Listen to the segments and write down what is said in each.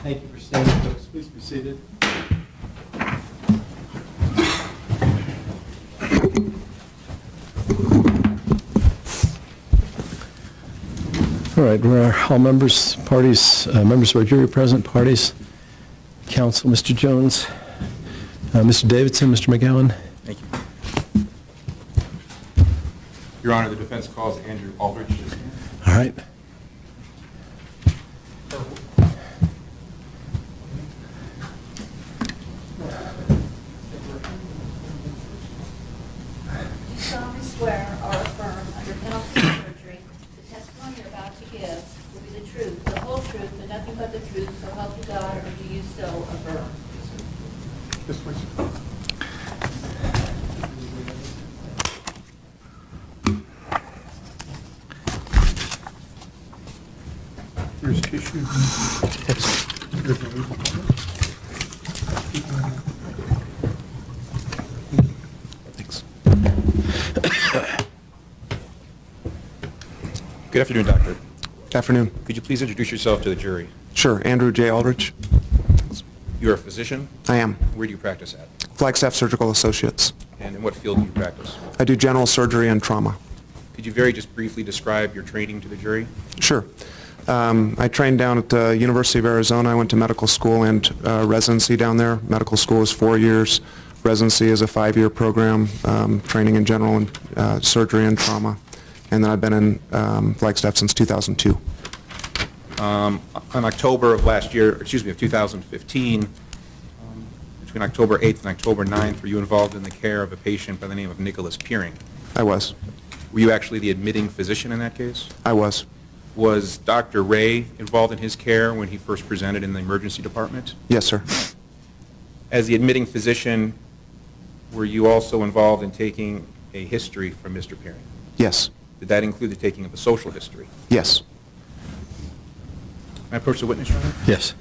Thank you for standing, folks. Please be seated. All right, where are all members, parties, members of our jury present, parties, counsel, Mr. Jones, Mr. Davidson, Mr. McGowan. Thank you. Your Honor, the defense calls Andrew Aldridge. All right. You solemnly swear or affirm under penalty of perjury, the testimony you're about to give will be the truth, the whole truth, and nothing but the truth, so help you God, or do you so affirm? This way. Here's tissue. Thanks. Good afternoon, Doctor. Good afternoon. Could you please introduce yourself to the jury? Sure. Andrew J. Aldridge. You're a physician. I am. Where do you practice at? Flagstaff Surgical Associates. And in what field do you practice? I do general surgery and trauma. Could you very just briefly describe your training to the jury? Sure. I trained down at the University of Arizona. I went to medical school and residency down there. Medical school is 4 years. Residency is a 5-year program, training in general and surgery and trauma. And then I've been in Flagstaff since 2002. On October of last year, excuse me, of 2015, between October 8th and October 9th, were you involved in the care of a patient by the name of Nicholas Peering? I was. Were you actually the admitting physician in that case? I was. Was Dr. Ray involved in his care when he first presented in the emergency department? Yes, sir. As the admitting physician, were you also involved in taking a history from Mr. Peering? Yes. Did that include the taking of a social history? Yes. May I approach the witness, Your Honor? Yes.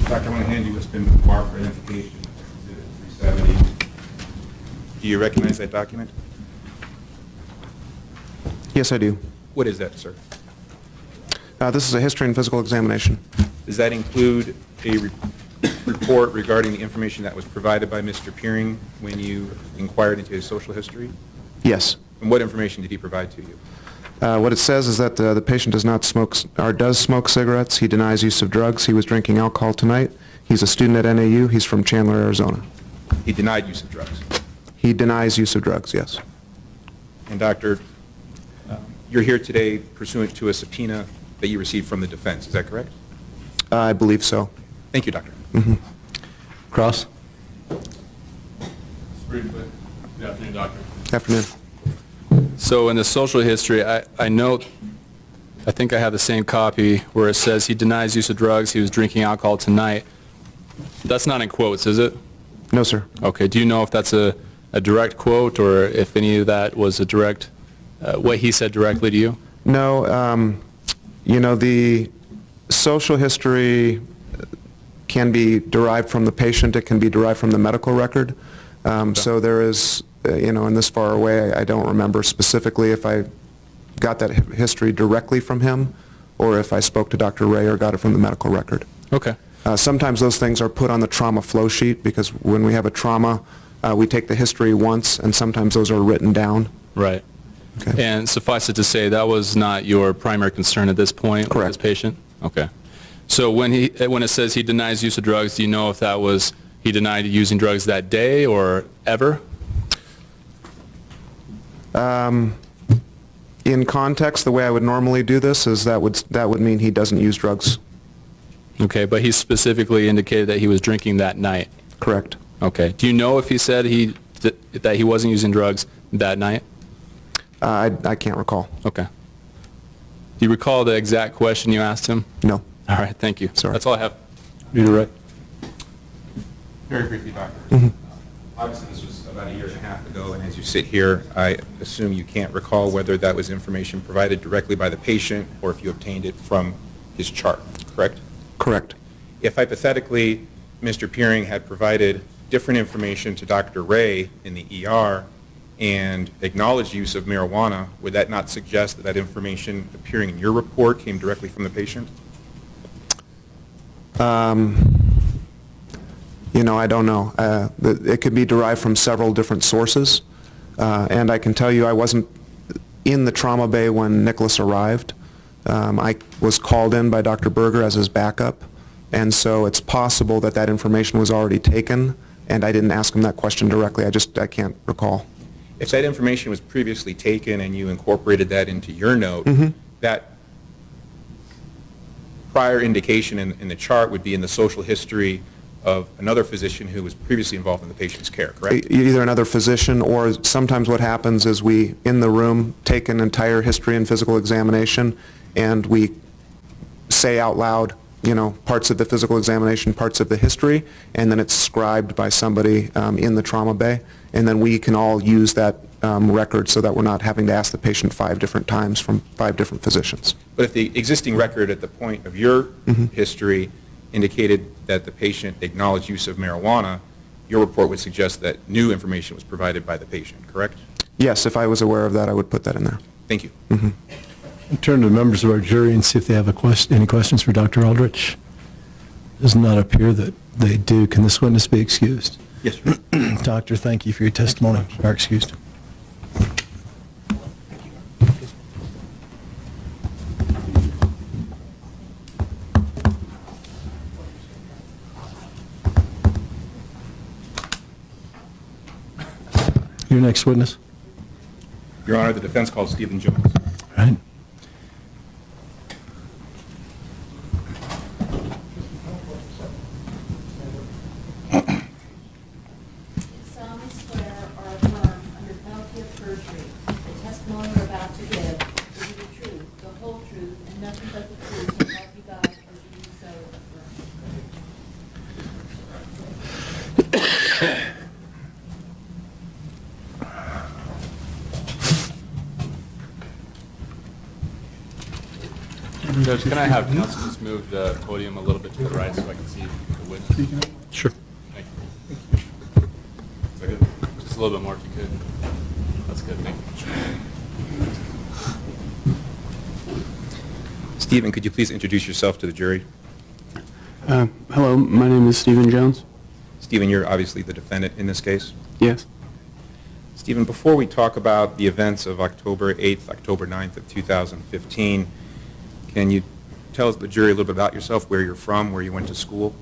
Doctor, I want to hand you what's been marked for identification, Exhibit 370. Do you recognize that document? Yes, I do. What is that, sir? This is a history and physical examination. Does that include a report regarding the information that was provided by Mr. Peering when you inquired into his social history? Yes. And what information did he provide to you? What it says is that the patient does not smoke or does smoke cigarettes. He denies use of drugs. He was drinking alcohol tonight. He's a student at NAU. He's from Chandler, Arizona. He denied use of drugs. He denies use of drugs, yes. And Doctor, you're here today pursuant to a subpoena that you received from the defense. Is that correct? I believe so. Thank you, Doctor. Cross. Good afternoon, Doctor. Afternoon. So in the social history, I note, I think I have the same copy where it says he denies use of drugs, he was drinking alcohol tonight. That's not in quotes, is it? No, sir. Okay, do you know if that's a direct quote or if any of that was a direct, what he said directly to you? No, you know, the social history can be derived from the patient. It can be derived from the medical record. So there is, you know, in this far away, I don't remember specifically if I got that history directly from him or if I spoke to Dr. Ray or got it from the medical record. Okay. Sometimes those things are put on the trauma flow sheet because when we have a trauma, we take the history once and sometimes those are written down. Right. Okay. And suffice it to say, that was not your primary concern at this point with Correct. this patient? Okay. So when it says he denies use of drugs, do you know if that was he denied using drugs that day or ever? In context, the way I would normally do this is that would mean he doesn't use drugs. Okay, but he specifically indicated that he was drinking that night. Correct. Okay. Do you know if he said that he wasn't using drugs that night? I can't recall. Okay. Do you recall the exact question you asked him? No. All right, thank you. Sorry. That's all I have. You're right. Very briefly, Doctor. Obviously, this was about a year and a half ago, and as you sit here, I assume you can't recall whether that was information provided directly by the patient or if you obtained it from his chart, correct? Correct. If hypothetically Mr. Peering had provided different information to Dr. Ray in the ER and acknowledged use of marijuana, would that not suggest that that information appearing in your report came directly from the patient? You know, I don't know. It could be derived from several different sources. And I can tell you I wasn't in the trauma bay when Nicholas arrived. I was called in by Dr. Berger as his backup, and so it's possible that that information was already taken, and I didn't ask him that question directly. I can't recall. If that information was previously taken and you incorporated that into your note, that prior indication in the chart would be in the social history of another physician who was previously involved in the patient's care, correct? Either another physician, or sometimes what happens is we, in the room, take an entire history and physical examination, and we say out loud, you know, parts of the physical examination, parts of the history, and then it's scribed by somebody in the trauma bay, and then we can all use that record so that we're not having to ask the patient 5 different times from 5 different physicians. But if the existing record at the point of your history indicated that the patient acknowledged use of marijuana, your report would suggest that new information was provided by the patient, correct? Yes, if I was aware of that, I would put that in there. Thank you. I'll turn to members of our jury and see if they have any questions for Dr. Aldridge. Does not appear that they do. Can this witness be excused? Yes, sir. Doctor, thank you for your testimony. You are excused. Your next witness. Your Honor, the defense called Stephen Jones. All right. Solemnly swear or affirm under penalty of perjury, the testimony you're about to give will be the truth, the whole truth, and nothing but the truth, so help you God, or do you so affirm? Judge, can I have counsel just move the podium a little bit to the right so I can see the witness? Sure. Thank you. Is that good? Just a little bit more if you could. That's good, thank you. Stephen, could you please introduce yourself to the jury? Hello, my name is Stephen Jones. Stephen, you're obviously the defendant in this case. Yes. Stephen, before we talk about the events of October 8th, October 9th of 2015, can you tell the jury a little bit about yourself, where you're from, where you went to school?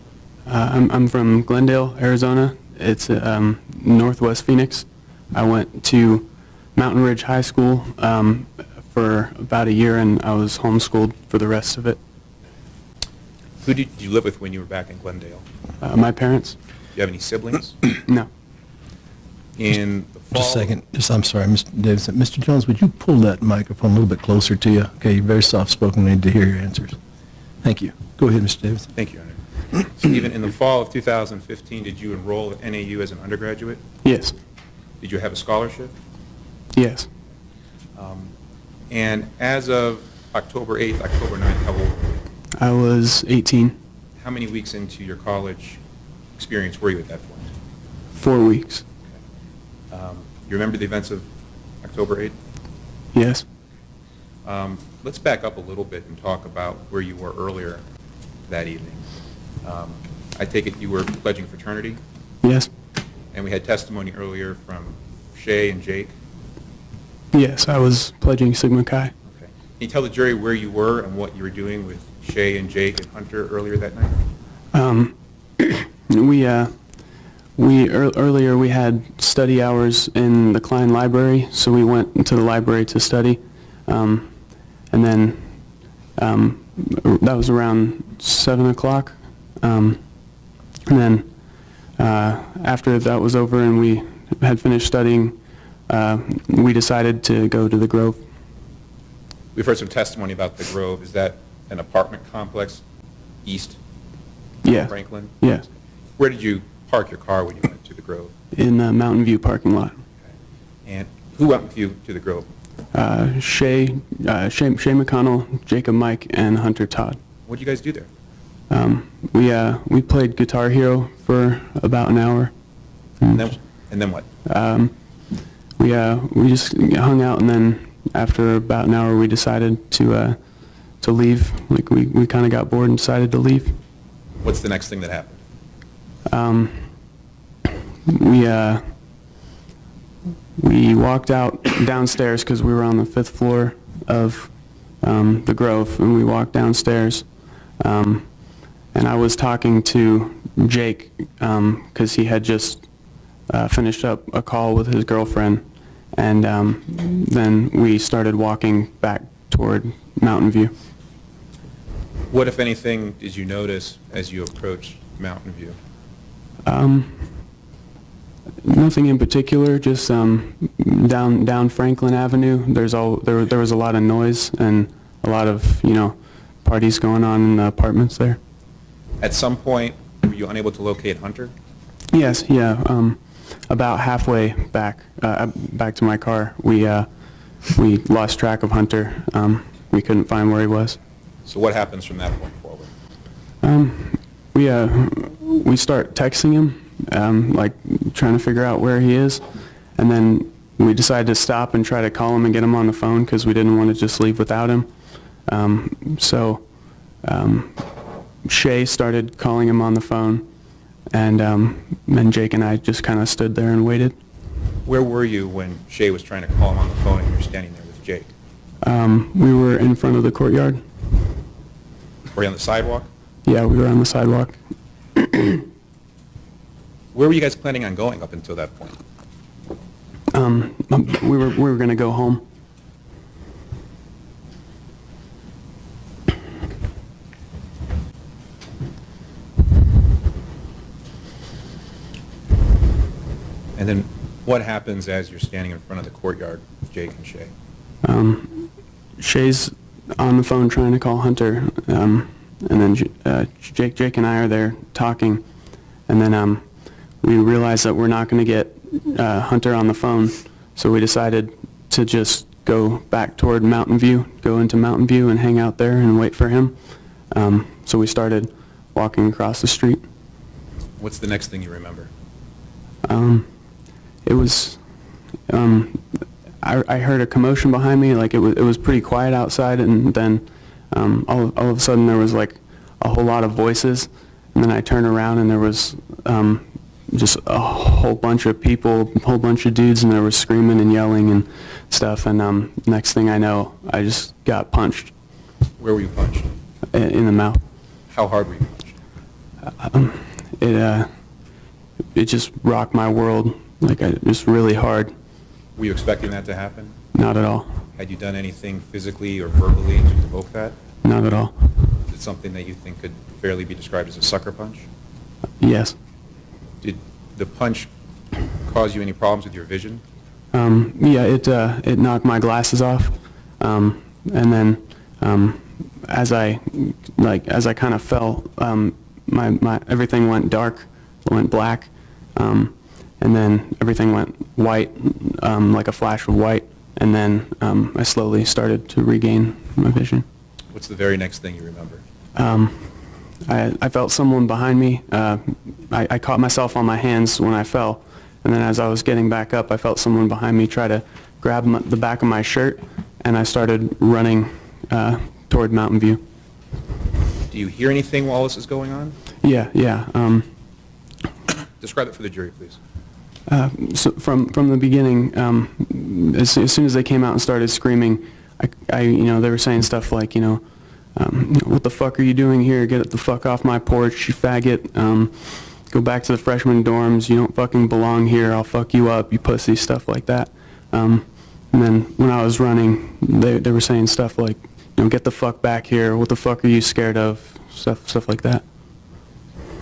I'm from Glendale, Arizona. It's northwest Phoenix. I went to Mountain Ridge High School for about a year, and I was homeschooled for the rest of it. Who did you live with when you were back in Glendale? My parents? Do you have any siblings? No. In the fall... Just a second. I'm sorry, Mr. Davidson. Mr. Jones, would you pull that microphone a little bit closer to you? Okay, you're very soft-spoken. We need to hear your answers. Thank you. Go ahead, Mr. Davidson. Thank you, Your Honor. Stephen, in the fall of 2015, did you enroll at NAU as an undergraduate? Yes. Did you have a scholarship? Yes. And as of October 8th, October 9th, how old were you? I was 18. How many weeks into your college experience were you at that point? 4 weeks. You remember the events of October 8th? Yes. Let's back up a little bit and talk about where you were earlier that evening. I take it you were pledging fraternity, Yes. and we had testimony earlier from Shay and Jake. Yes, I was pledging Sigma Chi. Okay. Can you tell the jury where you were and what you were doing with Shay and Jake and Hunter earlier that night? Earlier we had study hours in the Klein Library, so we went into the library to study, and then that was around 7 o'clock, and then after that was over and we had finished studying, we decided to go to the Grove. We've heard some testimony about the Grove. Is that an apartment complex east Yeah. of Franklin? Yes. Where did you park your car when you went to the Grove? In the Mountain View parking lot. And who went with you to the Grove? Shay McConnell, Jacob Mike, and Hunter Todd. What did you guys do there? We played Guitar Hero for about an hour. And then what? We just hung out, and then after about an hour, we decided to leave. Like we kind of got bored and decided to leave. What's the next thing that happened? We walked out downstairs because we were on the 5th floor of the Grove, and we walked downstairs. And I was talking to Jake because he had just finished up a call with his girlfriend, and then we started walking back toward Mountain View. What, if anything, did you notice as you approached Mountain View? Nothing in particular, just down Franklin Avenue. There was a lot of noise and a lot of parties going on in the apartments there. At some point, were you unable to locate Hunter? Yes, yeah. About halfway back to my car, we lost track of Hunter. We couldn't find where he was. So what happens from that point forward? We start texting him, like trying to figure out where he is, and then we decided to stop and try to call him and get him on the phone because we didn't want to just leave without him. Shay started calling him on the phone, and then Jake and I just kind of stood there and waited. Where were you when Shay was trying to call him on the phone and you were standing there with Jake? We were in front of the courtyard. Were you on the sidewalk? Yeah, we were on the sidewalk. Where were you guys planning on going up until that point? We were going to go home. And then what happens as you're standing in front of the courtyard with Jake and Shay? Shay's on the phone trying to call Hunter, and then Jake and I are there talking, and then we realized that we're not going to get Hunter on the phone, so we decided to just go back toward Mountain View, go into Mountain View and hang out there and wait for him. So we started walking across the street. What's the next thing you remember? It was, I heard a commotion behind me, like it was pretty quiet outside, and then all of a sudden there was like a whole lot of voices, and then I turned around and there was just a whole bunch of people, a whole bunch of dudes, and they were screaming and yelling and stuff, and next thing I know, I just got punched. Where were you punched? In the mouth. How hard were you punched? It just rocked my world, like just really hard. Were you expecting that to happen? Not at all. Had you done anything physically or verbally to provoke that? Not at all. Is it something that you think could fairly be described as a sucker punch? Yes. Did the punch cause you any problems with your vision? Yeah, it knocked my glasses off, and then as I kind of fell, my everything went dark, went black, and then everything went white, like a flash of white, and then I slowly started to regain my vision. What's the very next thing you remember? I felt someone behind me. I caught myself on my hands when I fell, and then as I was getting back up, I felt someone behind me try to grab the back of my shirt, and I started running toward Mountain View. Do you hear anything while this is going on? Yeah. Describe it for the jury, please. So from the beginning, as soon as they came out and started screaming, they were saying stuff like, what the fuck are you doing here? Get the fuck off my porch, you faggot. Go back to the freshman dorms. You don't fucking belong here. I'll fuck you up, you pussy, stuff like that. And then when I was running, they were saying stuff like, get the fuck back here. What the fuck are you scared of? Stuff like that.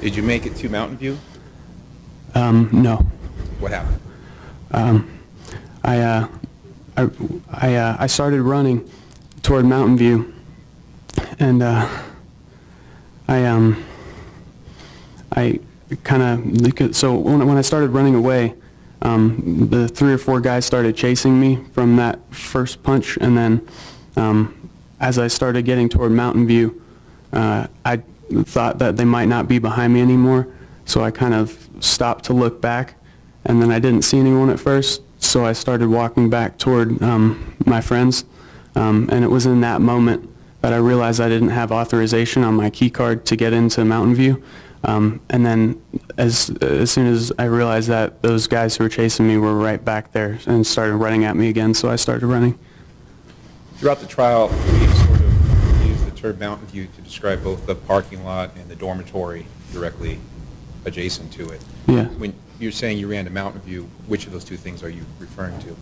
Did you make it to Mountain View? No. What happened? I started running toward Mountain View, and so when I started running away, the 3 or 4 guys started chasing me from that first punch, and then as I started getting toward Mountain View, I thought that they might not be behind me anymore, so I kind of stopped to look back, and then I didn't see anyone at first, so I started walking back toward my friends, and it was in that moment that I realized I didn't have authorization on my key card to get into Mountain View. And then as soon as I realized that, those guys who were chasing me were right back there and started running at me again, so I started running. Throughout the trial, we sort of used the term Mountain View to describe both the parking lot and the dormitory directly adjacent to it. Yeah. When you're saying you ran to Mountain View, which of those two things are you referring to?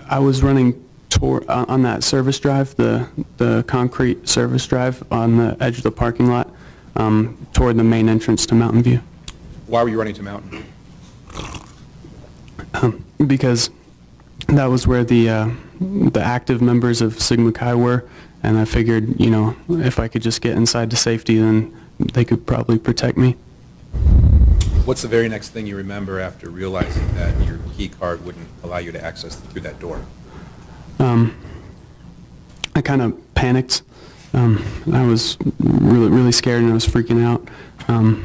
I was running on that service drive, the concrete service drive on the edge of the parking lot, toward the main entrance to Mountain View. Why were you running to Mountain View? Because that was where the active members of Sigma Chi were, and I figured, you know, if I could just get inside to safety, then they could probably protect me. What's the very next thing you remember after realizing that your key card wouldn't allow you to access through that door? I kind of panicked. I was really scared, and I was freaking out. And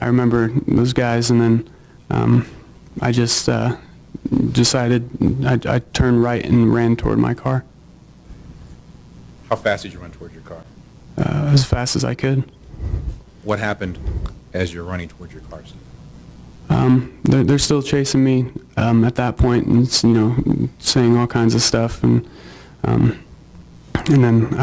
I remember those guys, and then I just decided I turned right and ran toward my car. How fast did you run towards your car? As fast as I could. What happened as you're running towards your car? They're still chasing me at that point, and you know, saying all kinds of stuff, and then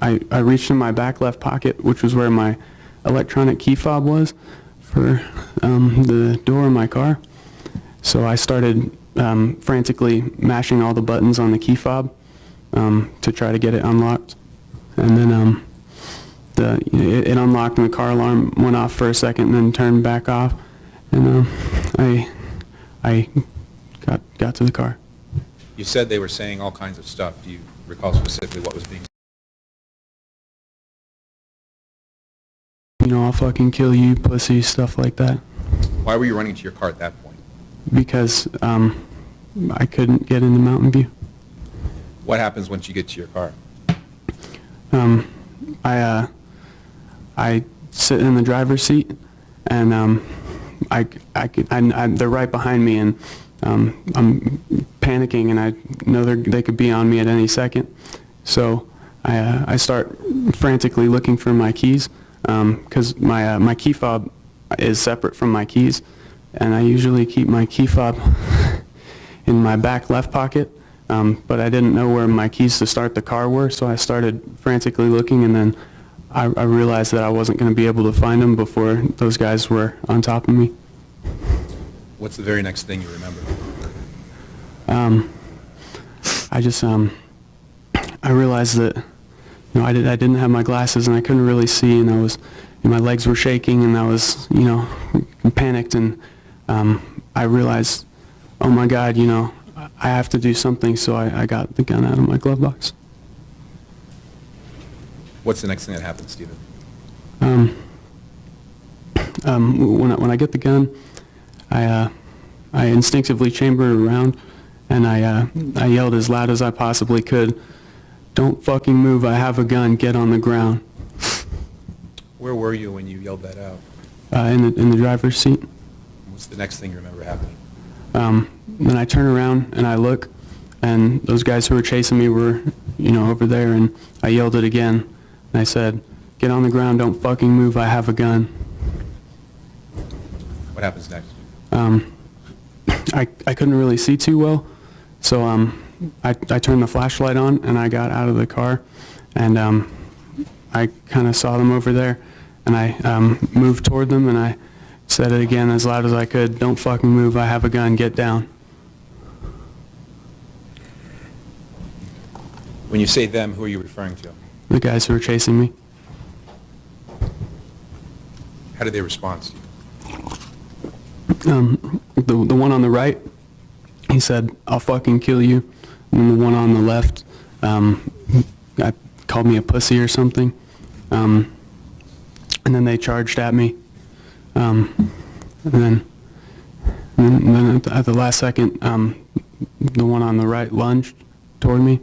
I reached in my back left pocket, which was where my electronic key fob was for the door in my car. So I started frantically mashing all the buttons on the key fob to try to get it unlocked, and then it unlocked and the car alarm went off for a second and then turned back off, and I got to the car. You said they were saying all kinds of stuff. Do you recall specifically what was being said? You know, I'll fucking kill you, pussy, stuff like that. Why were you running to your car at that point? Because I couldn't get into Mountain View. What happens once you get to your car? I sit in the driver's seat, and they're right behind me, and I'm panicking, and I know they could be on me at any second. So I start frantically looking for my keys, because my key fob is separate from my keys, and I usually keep my key fob in my back left pocket, but I didn't know where my keys to start the car were, so I started frantically looking, and then I realized that I wasn't going to be able to find them before those guys were on top of me. What's the very next thing you remember? I realized that, you know, I didn't have my glasses, and I couldn't really see, and my legs were shaking, and I was, you know, panicked, and I realized, oh my God, you know, I have to do something, so I got the gun out of my glove box. What's the next thing that happens, Stephen? When I get the gun, I instinctively chamber it around, and I yelled as loud as I possibly could, "Don't fucking move, I have a gun, get on the ground." Where were you when you yelled that out? In the driver's seat. What's the next thing you remember happening? Then I turn around and I look, and those guys who were chasing me were, you know, over there, and I yelled it again, and I said, "Get on the ground, don't fucking move, I have a gun." What happens next? I couldn't really see too well, so I turned the flashlight on, and I got out of the car, and I kind of saw them over there, and I moved toward them, and I said it again as loud as I could, "Don't fucking move, I have a gun, get down." When you say them, who are you referring to? The guys who were chasing me. How did they respond to you? The one on the right, he said, "I'll fucking kill you." And then the one on the left called me a pussy or something. And then they charged at me. And then at the last second, the one on the right lunged toward me.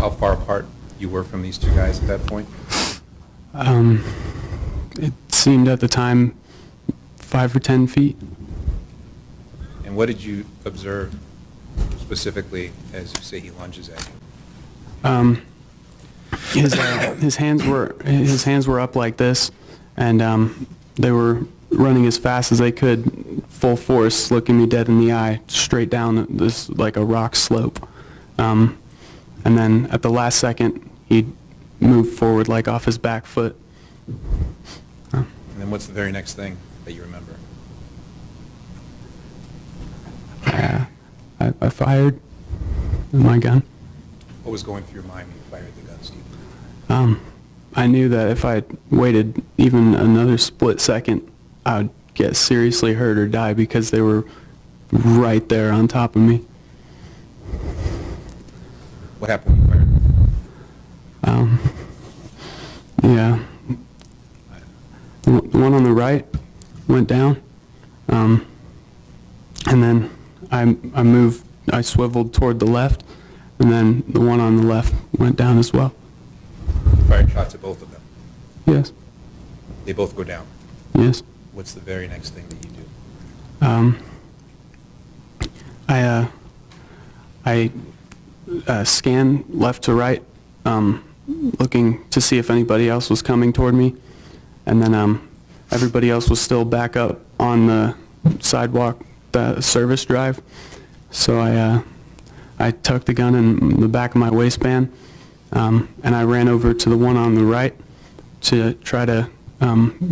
how far apart you were from these two guys at that point? It seemed at the time 5 or 10 feet. And what did you observe specifically as you say he lunges at you? His hands were up like this, and they were running as fast as they could, full force, looking me dead in the eye, straight down this like a rock slope. And then at the last second, he moved forward like off his back foot. And then what's the very next thing that you remember? I fired my gun. What was going through your mind when you fired the gun, Steve? I knew that if I waited even another split second, I would get seriously hurt or die because they were right there on top of me. What happened when you fired? Yeah. The one on the right went down, and then I swiveled toward the left, and then the one on the left went down as well. You fired shots at both of them. Yes. They both go down. Yes. What's the very next thing that you do? I scanned left to right, looking to see if anybody else was coming toward me, and then everybody else was still back up on the sidewalk, the service drive. So I tucked the gun in the back of my waistband, and I ran over to the one on the right to try to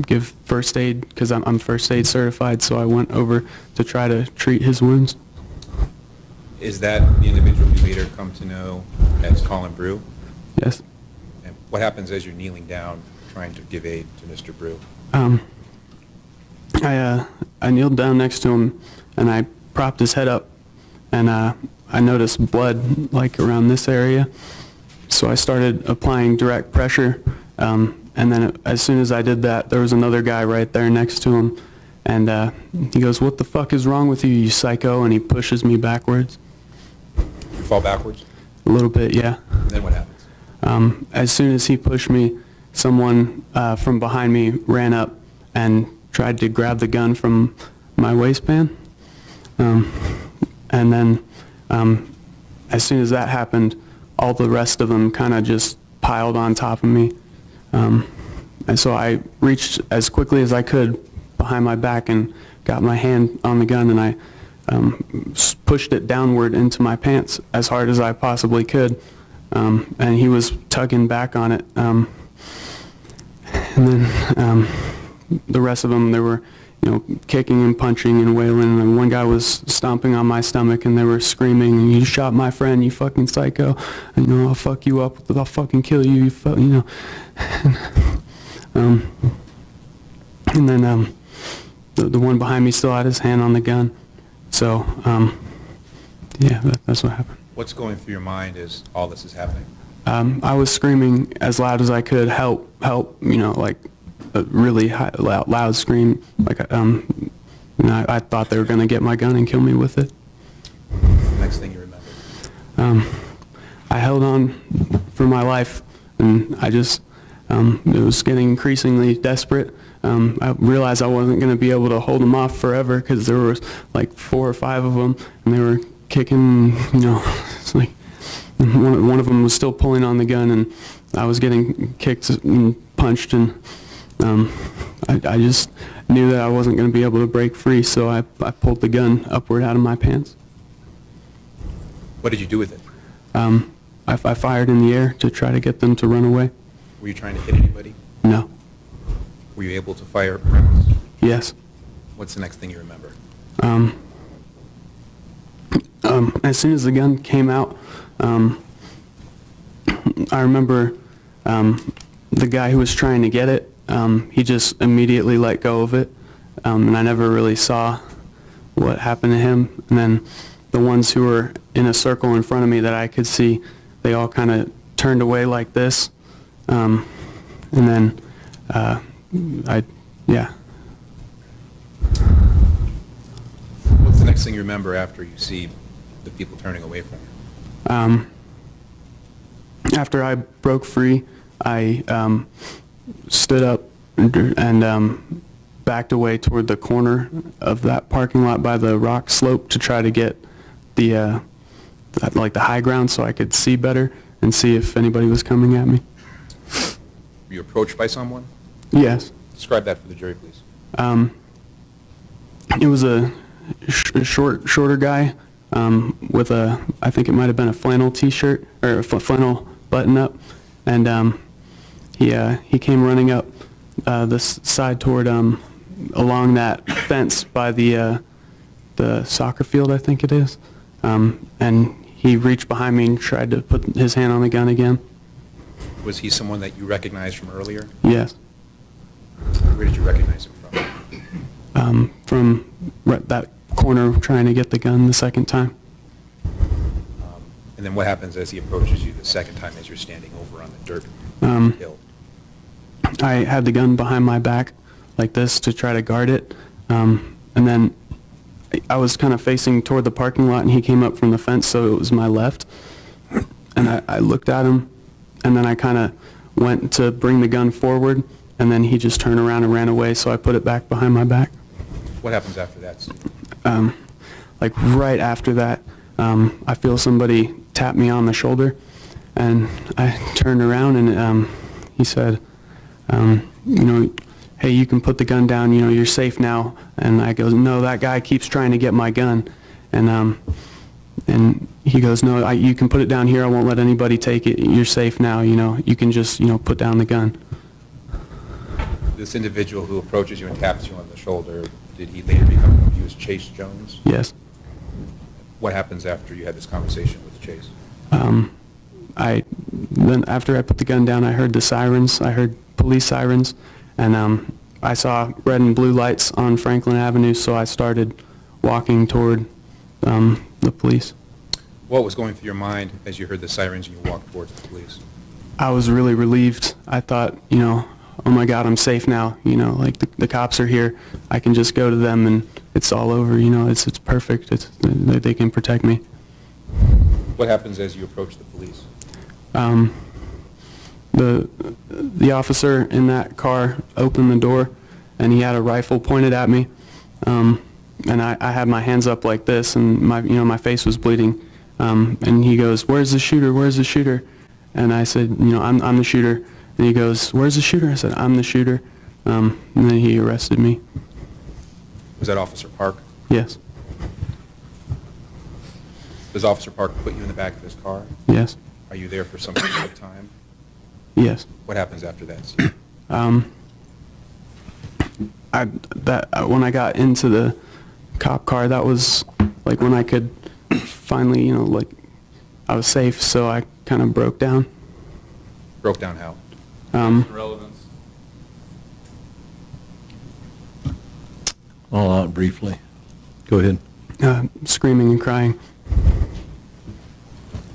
give first aid, because I'm first aid certified, so I went over to try to treat his wounds. Is that the individual you later come to know as Colin Brew? Yes. And what happens as you're kneeling down trying to give aid to Mr. Brew? I kneeled down next to him, and I propped his head up, and I noticed blood like around this area, so I started applying direct pressure, and then as soon as I did that, there was another guy right there next to him, and he goes, "What the fuck is wrong with you, you psycho?" And he pushes me backwards. You fall backwards? A little bit, yeah. And then what happens? As soon as he pushed me, someone from behind me ran up and tried to grab the gun from my waistband. And then as soon as that happened, all the rest of them kind of just piled on top of me. And so I reached as quickly as I could behind my back and got my hand on the gun, and I pushed it downward into my pants as hard as I possibly could. And he was tugging back on it. And then the rest of them, they were, kicking and punching and wailing. And one guy was stomping on my stomach, and they were screaming, "You shot my friend, you fucking psycho! And, I'll fuck you up. I'll fucking kill you. And then the one behind me still had his hand on the gun. So, yeah, that's what happened. What's going through your mind as all this is happening? I was screaming as loud as I could, "Help, help," like a really high, loud scream. Like, I thought they were going to get my gun and kill me with it. The next thing you remember? I held on for my life, and I just, it was getting increasingly desperate. I realized I wasn't going to be able to hold them off forever, because there was like 4 or 5 of them, and they were kicking, it's like one of them was still pulling on the gun, and I was getting kicked and punched, and I just knew that I wasn't going to be able to break free, so I pulled the gun upward out of my pants. What did you do with it? I fired in the air to try to get them to run away. Were you trying to hit anybody? No. Were you able to fire rounds? Yes. What's the next thing you remember? As soon as the gun came out, I remember the guy who was trying to get it, he just immediately let go of it, and I never really saw what happened to him. And then the ones who were in a circle in front of me that I could see, they all kind of turned away like this, and then yeah. What's the next thing you remember after you see the people turning away from you? after I broke free, I stood up and backed away toward the corner of that parking lot by the rock slope to try to get the like the high ground so I could see better and see if anybody was coming at me. Were you approached by someone? Yes. Describe that for the jury, please. It was a shorter guy with I think it might have been a flannel t-shirt or a flannel button-up, and he came running up this side toward along that fence by the soccer field, I think it is, and he reached behind me and tried to put his hand on the gun again. Was he someone that you recognized from earlier? Yes. Where did you recognize him from? From that corner trying to get the gun the second time. And then what happens as he approaches you the second time as you're standing over on the dirt hill? I had the gun behind my back like this to try to guard it, and then I was kind of facing toward the parking lot, and he came up from the fence, so it was my left, and I looked at him, and then I kind of went to bring the gun forward, and then he just turned around and ran away, so I put it back behind my back. What happens after that, Steve? Like right after that, I feel somebody tap me on the shoulder, and I turned around, and he said, hey, you can put the gun down, you're safe now. And I go, no, that guy keeps trying to get my gun. And he goes, no, you can put it down here, I won't let anybody take it, you're safe now, you can just, put down the gun. This individual who approaches you and taps you on the shoulder, did he later become known to you as Chase Jones? Yes. What happens after you had this conversation with Chase? Then after I put the gun down, I heard the sirens, I heard police sirens, and I saw red and blue lights on Franklin Avenue, so I started walking toward the police. What was going through your mind as you heard the sirens and you walked towards the police? I was really relieved. I thought, oh my God, I'm safe now. Like the cops are here. I can just go to them and it's all over. It's perfect. They can protect me. What happens as you approach the police? The officer in that car opened the door, and he had a rifle pointed at me, and I had my hands up like this, and my face was bleeding, and he goes, "Where's the shooter? Where's the shooter?" And I said, I'm the shooter. And he goes, "Where's the shooter?" I said, "I'm the shooter," and then he arrested me. Was that Officer Park? Yes. Does Officer Park put you in the back of his car? Yes. Are you there for some period of time? Yes. What happens after that, Steve? When I got into the cop car, that was like when I could finally, I was safe, so I kind of broke down. Broke down how? Relevance. All out briefly. Go ahead. Screaming and crying.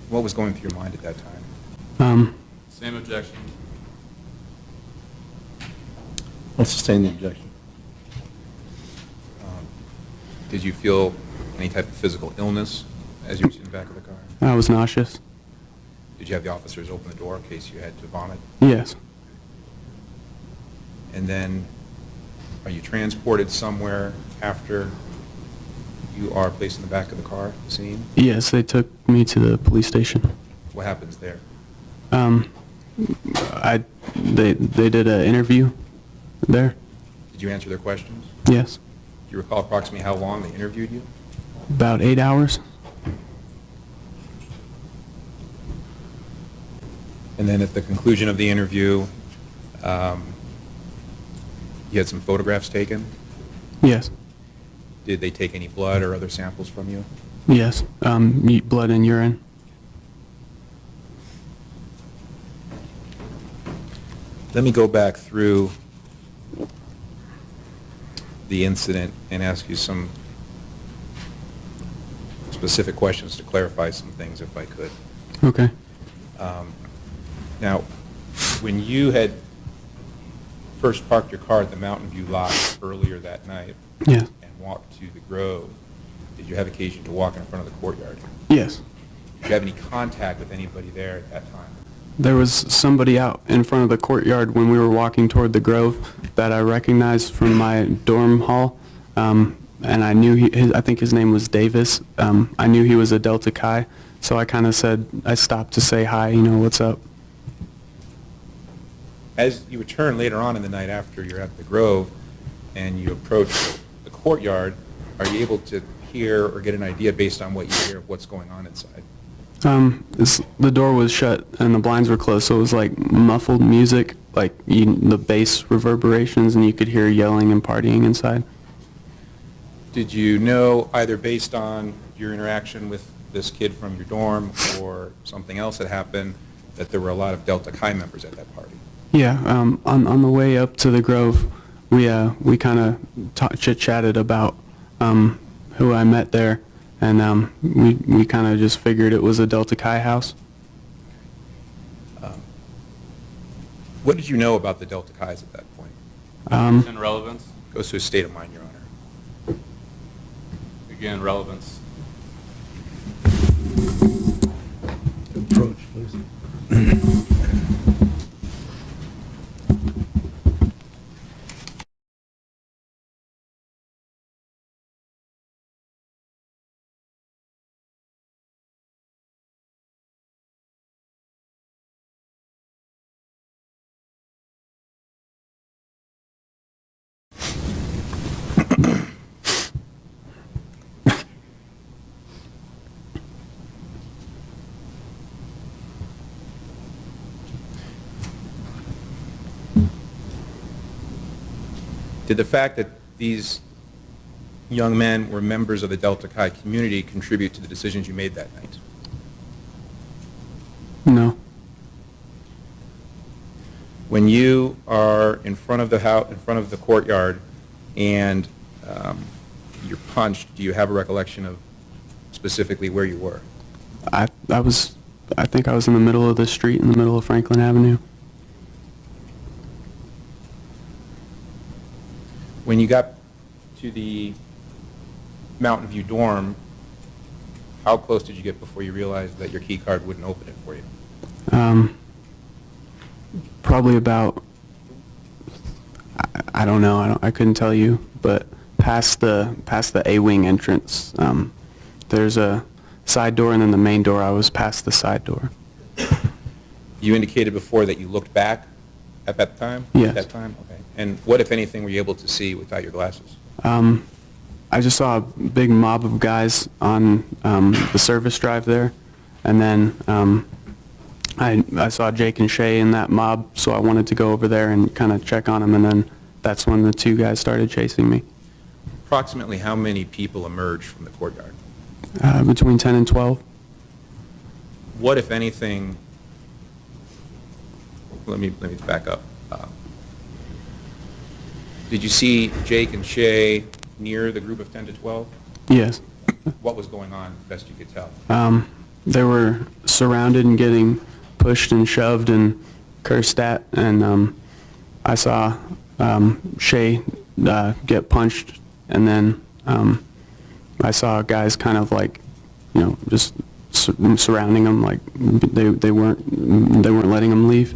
What was going through your mind at that time? Same objection. I'll sustain the objection. Did you feel any type of physical illness as you were in the back of the car? I was nauseous. Did you have the officers open the door in case you had to vomit? Yes. And then, are you transported somewhere after you are placed in the back of the car, the scene? Yes, they took me to the police station. What happens there? They did an interview there. Did you answer their questions? Yes. Do you recall approximately how long they interviewed you? About 8 hours. And then at the conclusion of the interview, you had some photographs taken? Yes. Did they take any blood or other samples from you? Yes. Blood and urine. Let me go back through the incident and ask you some specific questions to clarify some things, if I could. Okay. Now, when you had first parked your car at the Mountain View lot earlier that night Yes. and walked to the Grove, did you have occasion to walk in front of the courtyard? Yes. Did you have any contact with anybody there at that time? There was somebody out in front of the courtyard when we were walking toward the Grove that I recognized from my dorm hall, and I knew I think his name was Davis. I knew he was a Delta Chi, so I kind of I stopped to say hi, what's up. As you return later on in the night after you're at the Grove and you approach the courtyard, are you able to hear or get an idea based on what you hear of what's going on inside? The door was shut and the blinds were closed, so it was like muffled music, like the bass reverberations, and you could hear yelling and partying inside. Did you know, either based on your interaction with this kid from your dorm or something else that happened, that there were a lot of Delta Chi members at that party? Yeah, on the way up to the Grove, we kind of chit-chatted about who I met there, and we kind of just figured it was a Delta Chi house. What did you know about the Delta Chi's at that point? And relevance? Goes to a state of mind, Your Honor. Again, relevance. Approach, please. Did the fact that these young men were members of the Delta Chi community contribute to the decisions you made that night? No. When you are in front of the house, in front of the courtyard, and you're punched, do you have a recollection of specifically where you were? I think I was in the middle of the street, in the middle of Franklin Avenue. When you got to the Mountain View dorm, how close did you get before you realized that your key card wouldn't open it for you? Probably about, I don't know, I couldn't tell you, but past the A-wing entrance, there's a side door, and then the main door. I was past the side door. You indicated before that you looked back at that time? Yes. At that time? Okay. And what, if anything, were you able to see without your glasses? I just saw a big mob of guys on the service drive there, and then I saw Jake and Shay in that mob, so I wanted to go over there and kind of check on them, and then that's when the two guys started chasing me. Approximately how many people emerged from the courtyard? Between 10 and 12. What, if anything, let me back up. Did you see Jake and Shay near the group of 10 to 12? Yes. What was going on, best you could tell? They were surrounded and getting pushed and shoved and cursed at, and I saw Shay get punched, and then I saw guys kind of like, just surrounding him, like they weren't letting him leave.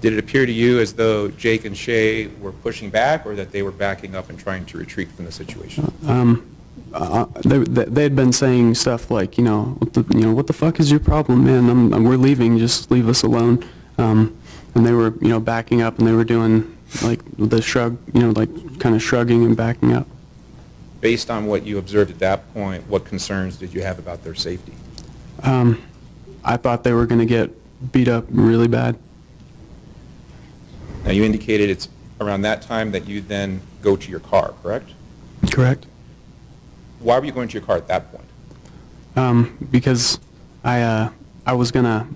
Did it appear to you as though Jake and Shay were pushing back, or that they were backing up and trying to retreat from the situation? They had been saying stuff like, what the fuck is your problem, man? We're leaving. Just leave us alone. And they were, backing up, and they were doing like the shrug, like kind of shrugging and backing up. Based on what you observed at that point, what concerns did you have about their safety? I thought they were going to get beat up really bad. Now, you indicated it's around that time that you then go to your car, correct? Correct. Why were you going to your car at that point? Because I was gonna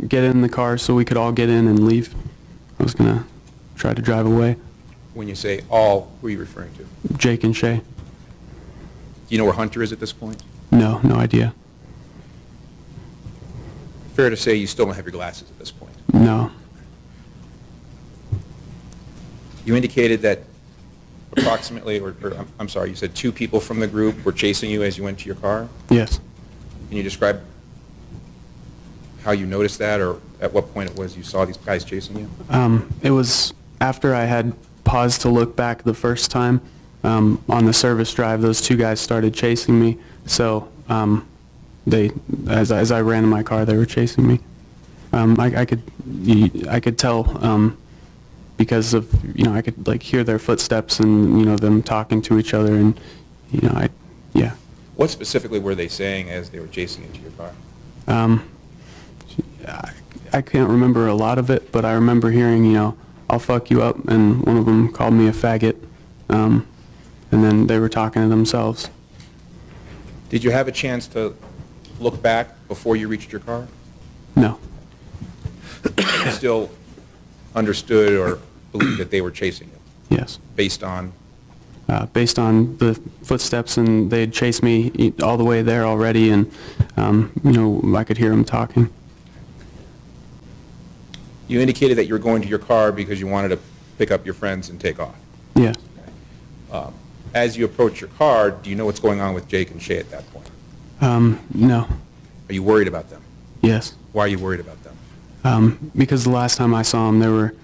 get in the car so we could all get in and leave. I was gonna try to drive away. When you say all, who are you referring to? Jake and Shay. Do you know where Hunter is at this point? No idea. Fair to say you still don't have your glasses at this point. No. You indicated that approximately, I'm sorry, you said 2 people from the group were chasing you as you went to your car? Yes. Can you describe how you noticed that, or at what point it was you saw these guys chasing you? It was after I had paused to look back the first time. On the service drive, those two guys started chasing me. So as I ran in my car, they were chasing me. I could tell because of, I could like hear their footsteps and, them talking to each other, and, yeah. What specifically were they saying as they were chasing into your car? I can't remember a lot of it, but I remember hearing, I'll fuck you up, and one of them called me a faggot, and then they were talking to themselves. Did you have a chance to look back before you reached your car? No. You still understood or believed that they were chasing you? Yes. Based on? Based on the footsteps, and they'd chased me all the way there already, and, I could hear them talking. You indicated that you were going to your car because you wanted to pick up your friends and take off. Yes. As you approach your car, do you know what's going on with Jake and Shay at that point? No. Are you worried about them? Yes. Why are you worried about them? Because the last time I saw them, they were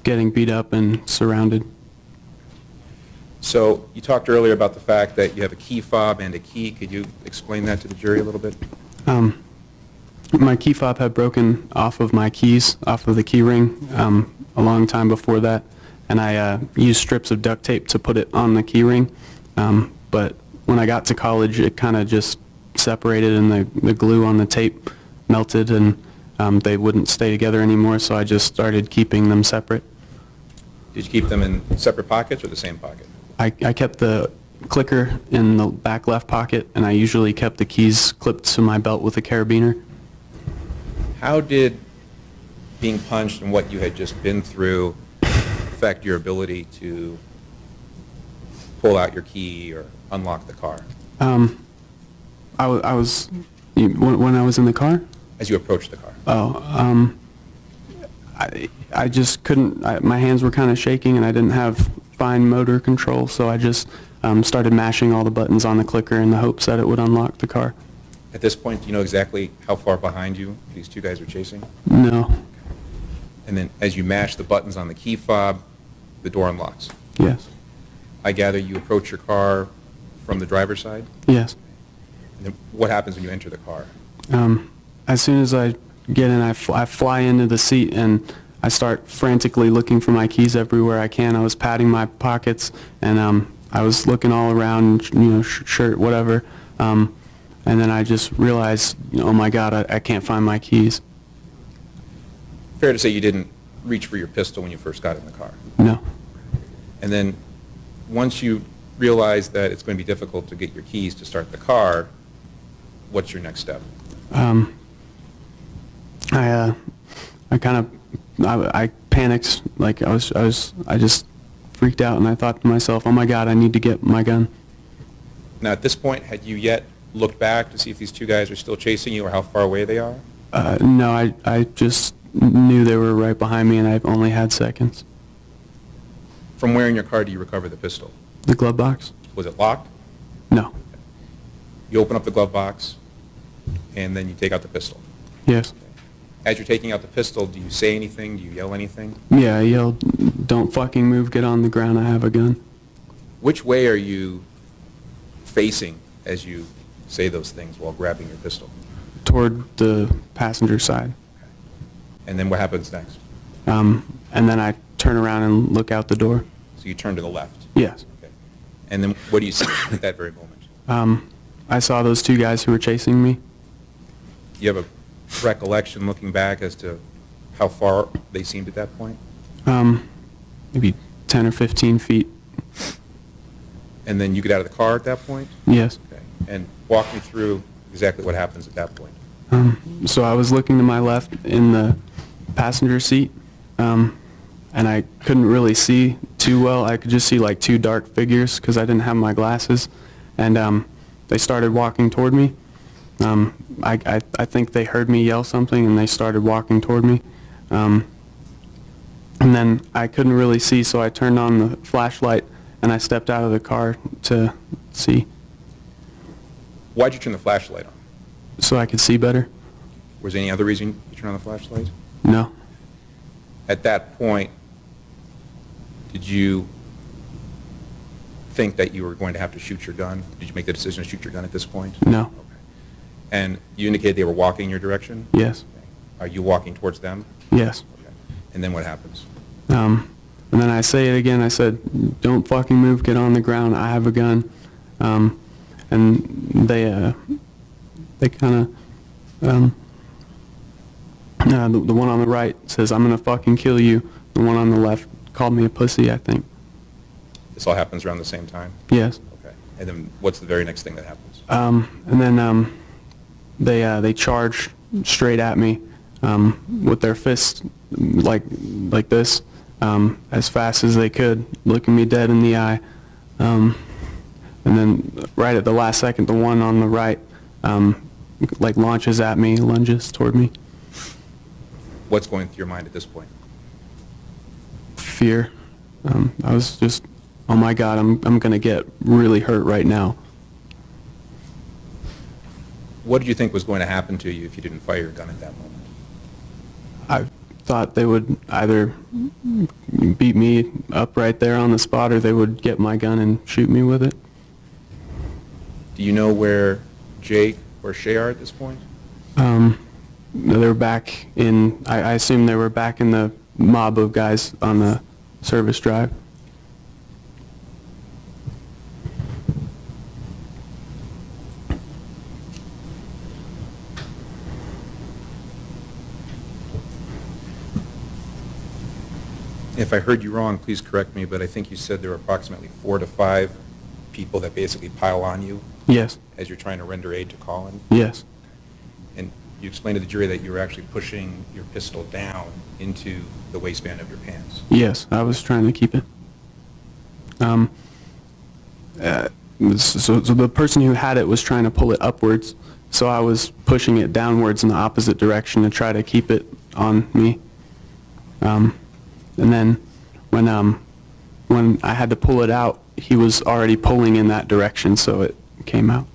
getting beat up and surrounded. So you talked earlier about the fact that you have a key fob and a key. Could you explain that to the jury a little bit? My key fob had broken off of my keys, off of the key ring, a long time before that, and I used strips of duct tape to put it on the key ring, but when I got to college, it kind of just separated, and the glue on the tape melted, and they wouldn't stay together anymore, so I just started keeping them separate. Did you keep them in separate pockets or the same pocket? I kept the clicker in the back left pocket, and I usually kept the keys clipped to my belt with a carabiner. How did being punched and what you had just been through affect your ability to pull out your key or unlock the car? When I was in the car? As you approached the car? Oh, I just couldn't, my hands were kind of shaking, and I didn't have fine motor control, so I just started mashing all the buttons on the clicker in the hopes that it would unlock the car. At this point, do you know exactly how far behind you these two guys are chasing? No. And then as you mash the buttons on the key fob, the door unlocks? Yes. I gather you approach your car from the driver's side? Yes. And then what happens when you enter the car? As soon as I get in, I fly into the seat, and I start frantically looking for my keys everywhere I can. I was patting my pockets, and I was looking all around, shirt, whatever. And then I just realized, oh my God, I can't find my keys. Fair to say you didn't reach for your pistol when you first got in the car? No. And then once you realize that it's going to be difficult to get your keys to start the car, what's your next step? I panicked, like I just freaked out, and I thought to myself, oh my God, I need to get my gun. Now at this point, had you yet looked back to see if these two guys are still chasing you or how far away they are? No, I just knew they were right behind me, and I only had seconds. From where in your car do you recover the pistol? The glove box? Was it locked? No. You open up the glove box, and then you take out the pistol. Yes. As you're taking out the pistol, do you say anything? Do you yell anything? Yeah, I yelled, don't fucking move, get on the ground, I have a gun. Which way are you facing as you say those things while grabbing your pistol? Toward the passenger side. And then what happens next? And then I turn around and look out the door. So you turn to the left? Yes. Okay. And then what do you see at that very moment? I saw those two guys who were chasing me. Do you have a recollection looking back as to how far they seemed at that point? Maybe 10 or 15 feet. And then you get out of the car at that point? Yes. Okay. And walk me through exactly what happens at that point. So I was looking to my left in the passenger seat, and I couldn't really see too well. I could just see like two dark figures because I didn't have my glasses, and they started walking toward me. I think they heard me yell something, and they started walking toward me. And then I couldn't really see, so I turned on the flashlight, and I stepped out of the car to see. Why'd you turn the flashlight on? So I could see better. Was there any other reason you turned on the flashlight? No. At that point, did you think that you were going to have to shoot your gun? Did you make the decision to shoot your gun at this point? No. Okay. And you indicated they were walking in your direction? Yes. Are you walking towards them? Yes. Okay. And then what happens? And then I say it again. I said, "Don't fucking move. Get on the ground. I have a gun." And they kind of, the one on the right says, "I'm gonna fucking kill you." The one on the left called me a pussy, I think. This all happens around the same time? Yes. Okay. And then what's the very next thing that happens? And then they charged straight at me with their fists like this, as fast as they could, looking me dead in the eye. And then right at the last second, the one on the right launches at me, lunges toward me. What's going through your mind at this point? Fear. I was just, oh my God, I'm going to get really hurt right now. What did you think was going to happen to you if you didn't fire your gun at that moment? I thought they would either beat me up right there on the spot, or they would get my gun and shoot me with it. Do you know where Jake or Shay are at this point? They were back in, I assume they were back in the mob of guys on the service drive. If I heard you wrong, please correct me, but I think you said there were approximately 4 to 5 people that basically pile on you Yes. as you're trying to render aid to Colin. Yes. And you explained to the jury that you were actually pushing your pistol down into the waistband of your pants. Yes, I was trying to keep it. So the person who had it was trying to pull it upwards, so I was pushing it downwards in the opposite direction to try to keep it on me. And then when I had to pull it out, he was already pulling in that direction, so it came out.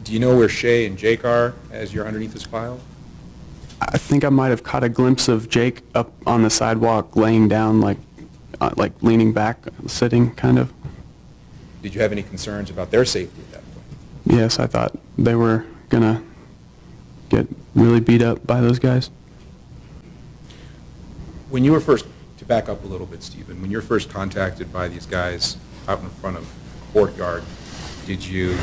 Do you know where Shay and Jake are as you're underneath this pile? I think I might have caught a glimpse of Jake up on the sidewalk laying down, like leaning back, sitting, kind of. Did you have any concerns about their safety at that point? Yes, I thought they were going to get really beat up by those guys. When you were first, to back up a little bit, Stephen, when you were first contacted by these guys out in front of the courtyard, did you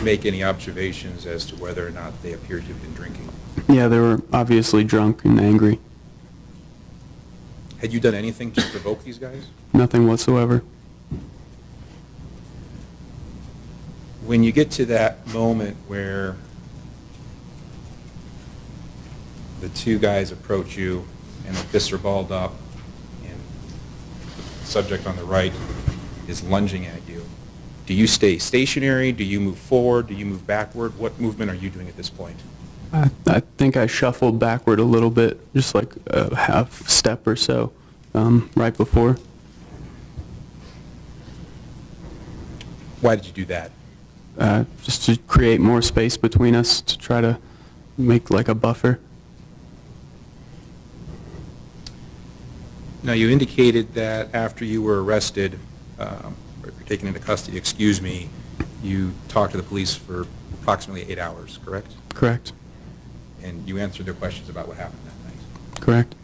make any observations as to whether or not they appeared to have been drinking? Yeah, they were obviously drunk and angry. Had you done anything to provoke these guys? Nothing whatsoever. When you get to that moment where the two guys approach you and the fists are balled up and the subject on the right is lunging at you, do you stay stationary? Do you move forward? Do you move backward? What movement are you doing at this point? I think I shuffled backward a little bit, just like a half step or so, right before. Why did you do that? Just to create more space between us, to try to make like a buffer. Now, you indicated that after you were arrested, or taken into custody, excuse me, you talked to the police for approximately 8 hours, correct? Correct. And you answered their questions about what happened that night. Correct.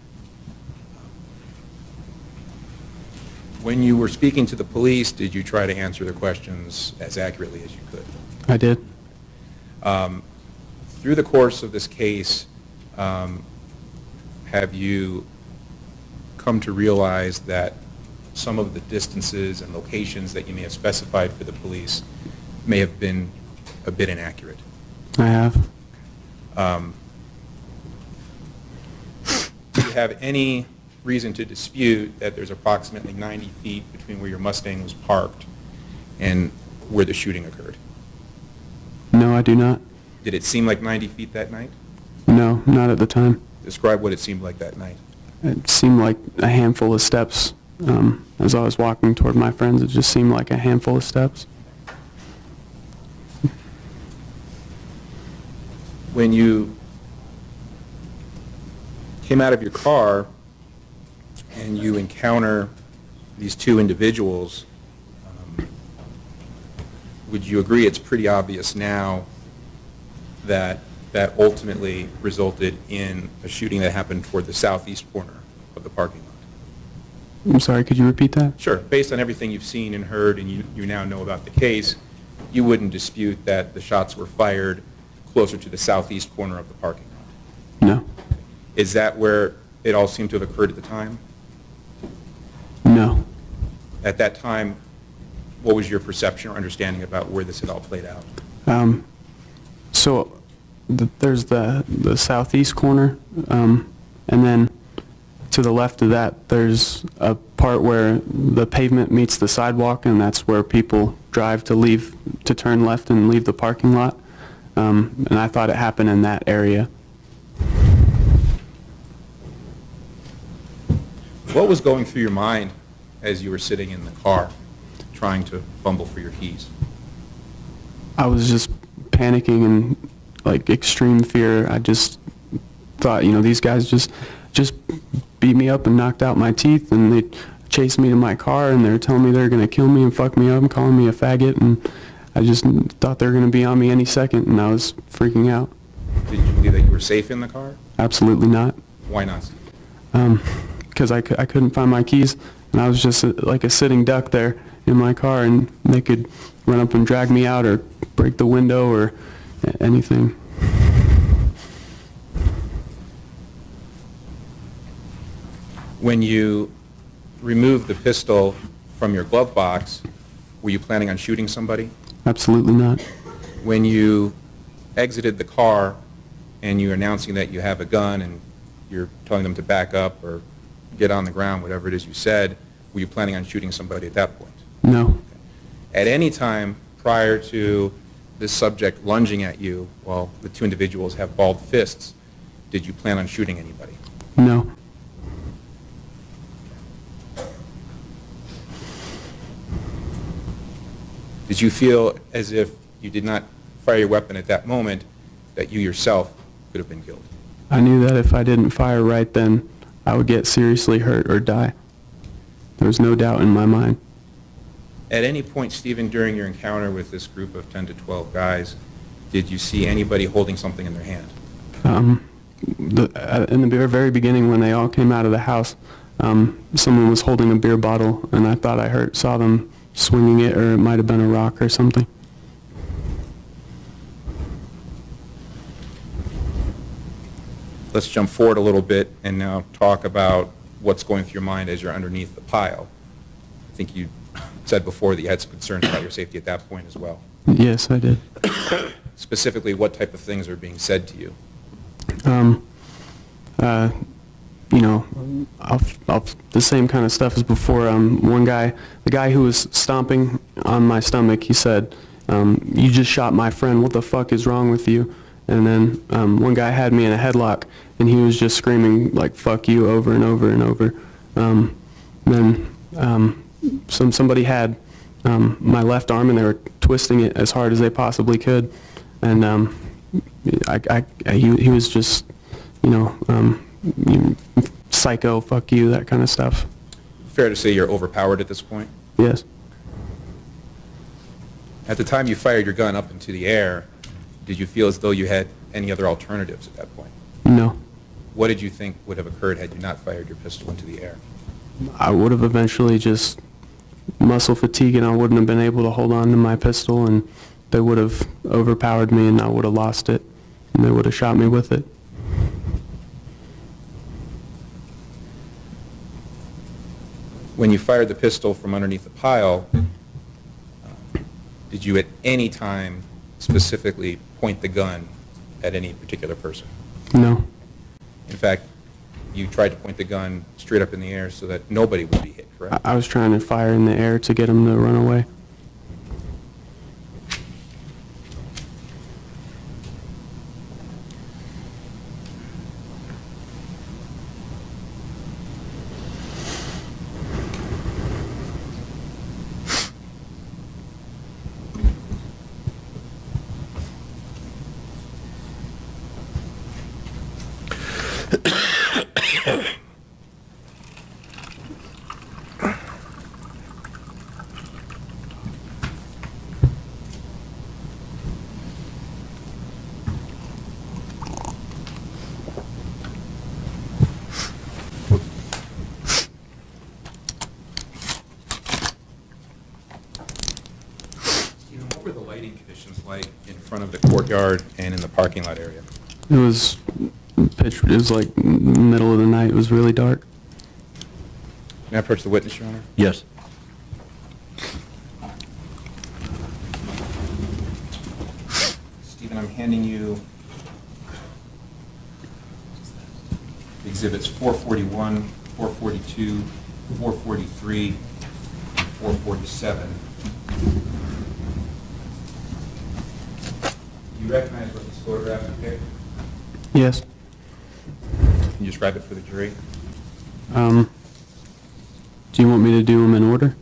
When you were speaking to the police, did you try to answer their questions as accurately as you could? I did. Through the course of this case, have you come to realize that some of the distances and locations that you may have specified for the police may have been a bit inaccurate? I have. Do you have any reason to dispute that there's approximately 90 feet between where your Mustang was parked and where the shooting occurred? No, I do not. Did it seem like 90 feet that night? No, not at the time. Describe what it seemed like that night. It seemed like a handful of steps. As I was walking toward my friends, it just seemed like a handful of steps. When you came out of your car and you encounter these two individuals, would you agree it's pretty obvious now that that ultimately resulted in a shooting that happened toward the southeast corner of the parking lot? I'm sorry, could you repeat that? Sure. Based on everything you've seen and heard and you now know about the case, you wouldn't dispute that the shots were fired closer to the southeast corner of the parking lot? No. Is that where it all seemed to have occurred at the time? No. At that time, what was your perception or understanding about where this had all played out? So there's the southeast corner, and then to the left of that, there's a part where the pavement meets the sidewalk, and that's where people drive to turn left and leave the parking lot. And I thought it happened in that area. What was going through your mind as you were sitting in the car trying to fumble for your keys? I was just panicking and like extreme fear. I just thought, these guys just beat me up and knocked out my teeth, and they chased me to my car, and they were telling me they were going to kill me and fuck me up and calling me a faggot, and I just thought they were going to be on me any second, and I was freaking out. Did you believe that you were safe in the car? Absolutely not. Why not? Because I couldn't find my keys, and I was just like a sitting duck there in my car, and they could run up and drag me out or break the window or anything. When you removed the pistol from your glove box, were you planning on shooting somebody? Absolutely not. When you exited the car and you're announcing that you have a gun and you're telling them to back up or get on the ground, whatever it is you said, were you planning on shooting somebody at that point? No. At any time prior to this subject lunging at you while the two individuals have balled fists, did you plan on shooting anybody? No. Did you feel as if you did not fire your weapon at that moment, that you yourself could have been killed? I knew that if I didn't fire right then, I would get seriously hurt or die. There was no doubt in my mind. At any point, Stephen, during your encounter with this group of 10 to 12 guys, did you see anybody holding something in their hand? In the very beginning, when they all came out of the house, someone was holding a beer bottle, and I thought I saw them swinging it, or it might have been a rock or something. Let's jump forward a little bit and now talk about what's going through your mind as you're underneath the pile. I think you said before that you had some concerns about your safety at that point as well. Yes, I did. Specifically, what type of things are being said to you? The same kind of stuff as before. One guy, the guy who was stomping on my stomach, he said, "You just shot my friend. What the fuck is wrong with you?" And then one guy had me in a headlock, and he was just screaming like "fuck you" over and over and over. Then somebody had my left arm, and they were twisting it as hard as they possibly could, and he was just, psycho, fuck you, that kind of stuff. Fair to say you're overpowered at this point? Yes. At the time you fired your gun up into the air, did you feel as though you had any other alternatives at that point? No. What did you think would have occurred had you not fired your pistol into the air? I would have eventually just muscle fatigue, and I wouldn't have been able to hold on to my pistol, and they would have overpowered me, and I would have lost it, and they would have shot me with it. When you fired the pistol from underneath the pile, did you at any time specifically point the gun at any particular person? No. In fact, you tried to point the gun straight up in the air so that nobody would be hit, correct? I was trying to fire in the air to get him to run away. conditions like in front of the courtyard and in the parking lot area? It was pitch. It was like middle of the night. It was really dark. May I approach the witness, Your Honor? Yes. Stephen, I'm handing you exhibits 441, 442, 443, and 447. Do you recognize what these photographs depict? Yes. Can you describe it for the jury? Do you want me to do them in order?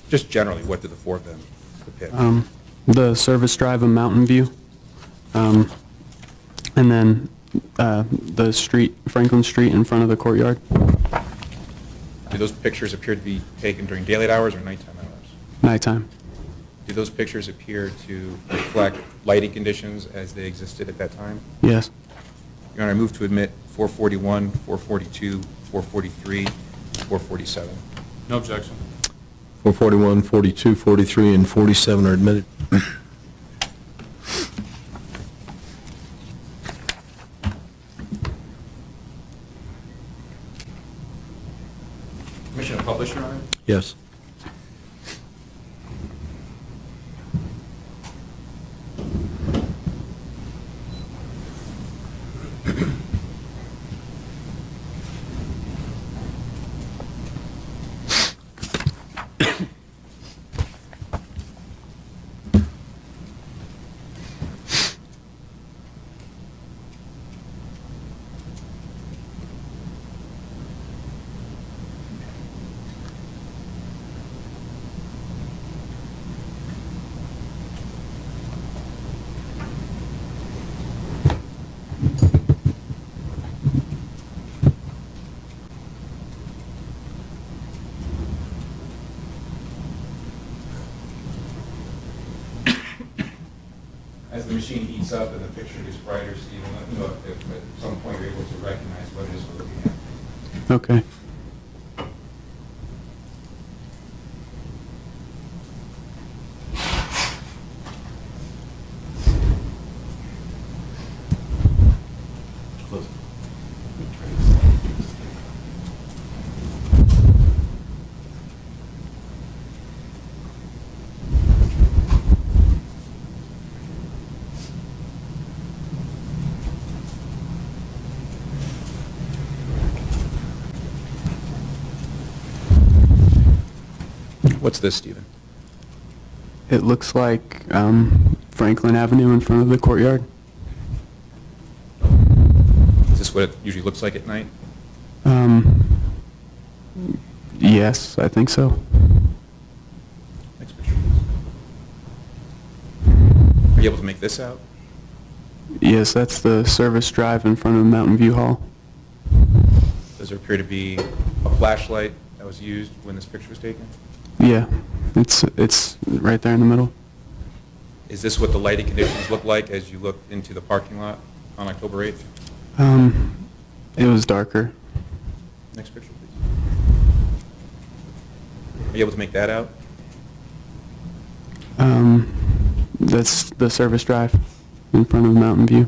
Just generally, what do the four of them depict? The service drive and Mountain View, and then the street, Franklin Street in front of the courtyard. Do those pictures appear to be taken during daylight hours or nighttime hours? Nighttime. Do those pictures appear to reflect lighting conditions as they existed at that time? Yes. Your Honor, I move to admit 441, 442, 443, 447. No objection. 441, 42, 43, and 47 are admitted. Permission to publish, Your Honor? Yes. As the machine heats up and the picture gets brighter, Stephen, let me know if at some point you're able to recognize what it is we're looking at. Okay. What's this, Stephen? It looks like Franklin Avenue in front of the courtyard. Is this what it usually looks like at night? Yes, I think so. Next picture, please. Are you able to make this out? Yes, that's the service drive in front of Mountain View Hall. Does there appear to be a flashlight that was used when this picture was taken? Yeah, it's right there in the middle. Is this what the lighting conditions look like as you looked into the parking lot on October 8th? It was darker. Next picture, please. Are you able to make that out? That's the service drive in front of Mountain View.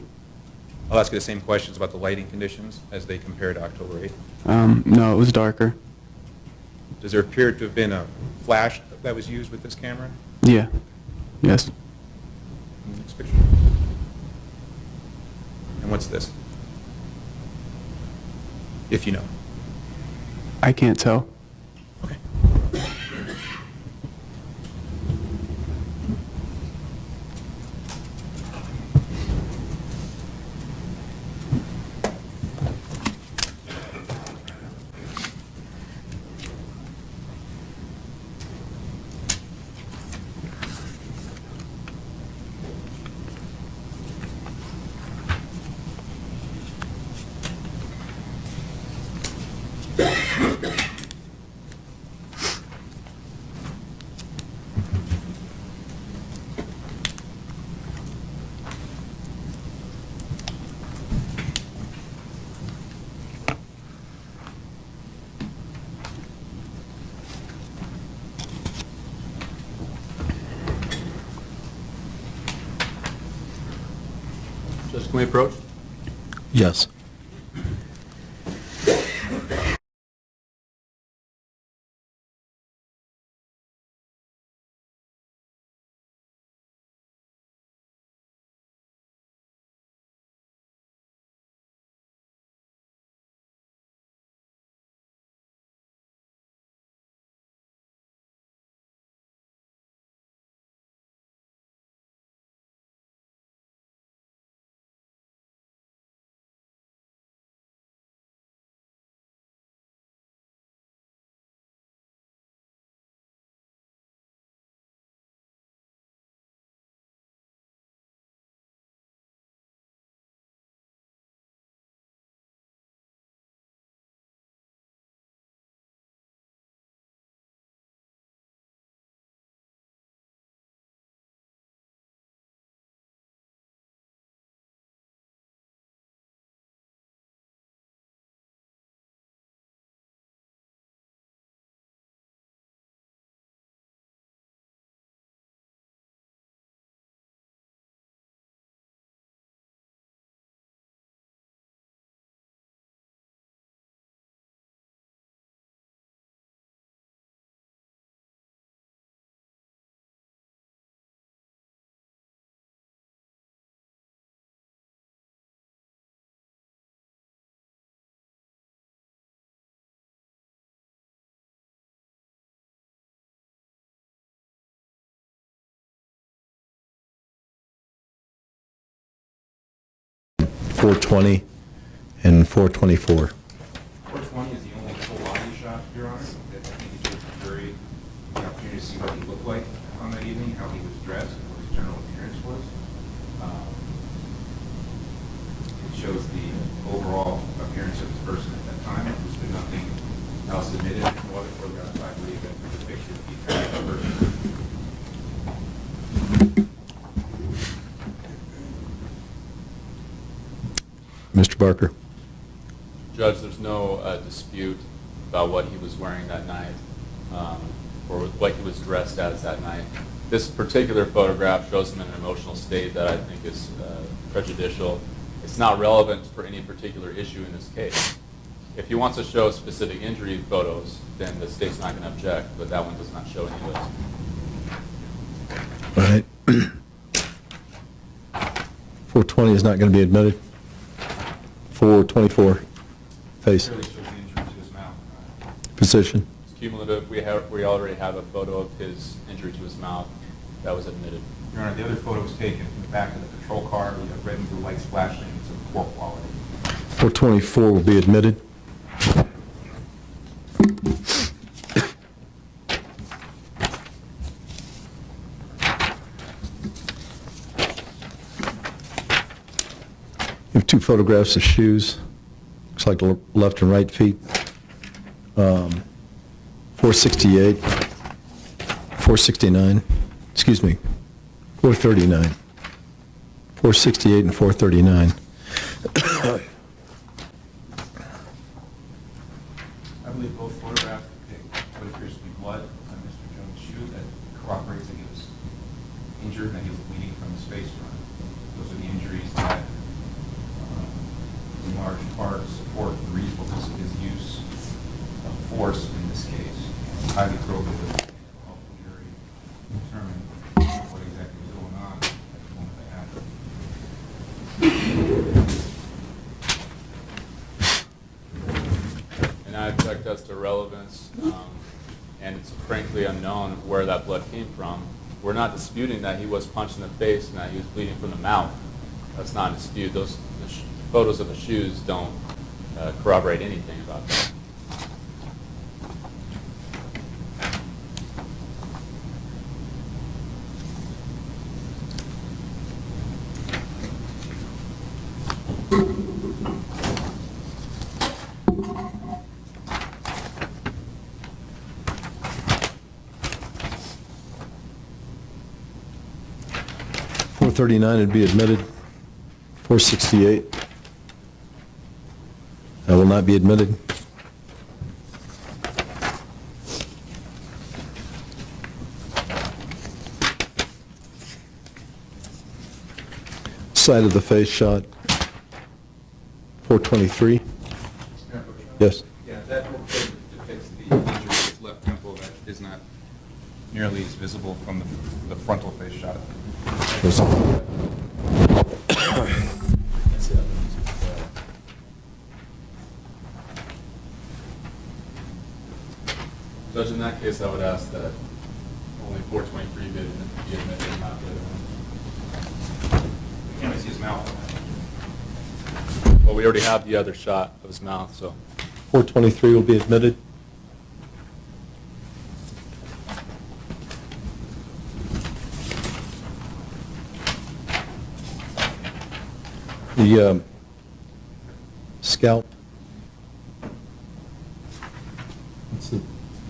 I'll ask you the same questions about the lighting conditions as they compare to October 8th. No, it was darker. Does there appear to have been a flash that was used with this camera? Yeah. Yes. Next picture. And what's this? If you know. I can't tell. Okay. Judge, can we approach? Yes. .420 and 424. 420 is the only full body shot, Your Honor, that I think it gives the jury the opportunity to see what he looked like on that evening, how he was dressed, and what his general appearance was. It shows the overall appearance of this person at that time. There's been nothing else admitted. No other photographs, I believe, that depict the entire person. Mr. Barker. Judge, there's no dispute about what he was wearing that night or what he was dressed as that night. This particular photograph shows him in an emotional state that I think is prejudicial. It's not relevant for any particular issue in this case. If he wants to show specific injury photos, then the state's not going to object, but that one does not show any of those. All right. 420 is not going to be admitted. 424, face, Clearly shows the injury to his mouth. position. It's cumulative. We already have a photo of his injury to his mouth. That was admitted. Your Honor, the other photo was taken from the back of the patrol car. We have red and blue lights flashing. It's of poor quality. 424 will be admitted. You have two photographs of shoes. Looks like the left and right feet. 468, 469, excuse me, 439. 468 and 439. I believe both photographs depict what appears to be blood on Mr. Jones' shoe that corroborates that he was injured and that he was bleeding from his face. Those are the injuries that, in large part, support the reasonableness of his use of force in this case. It's highly probative and help the jury determine what exactly was going on at the moment that happened. And I object as to relevance, and it's frankly unknown where that blood came from. We're not disputing that he was punched in the face and that he was bleeding from the mouth. That's not a dispute. Those photos of the shoes don't corroborate anything about that. .439 would be admitted. 468 will not be admitted. side of the face shot, 423. Yes. Yeah, that depicts the injury to his left temple that is not nearly as visible from the frontal face shot. Judge, in that case, I would ask that only 423 be admitted and not the other one. We can't see his mouth. Well, we already have the other shot of his mouth, so. 423 will be admitted. The scalp. What's the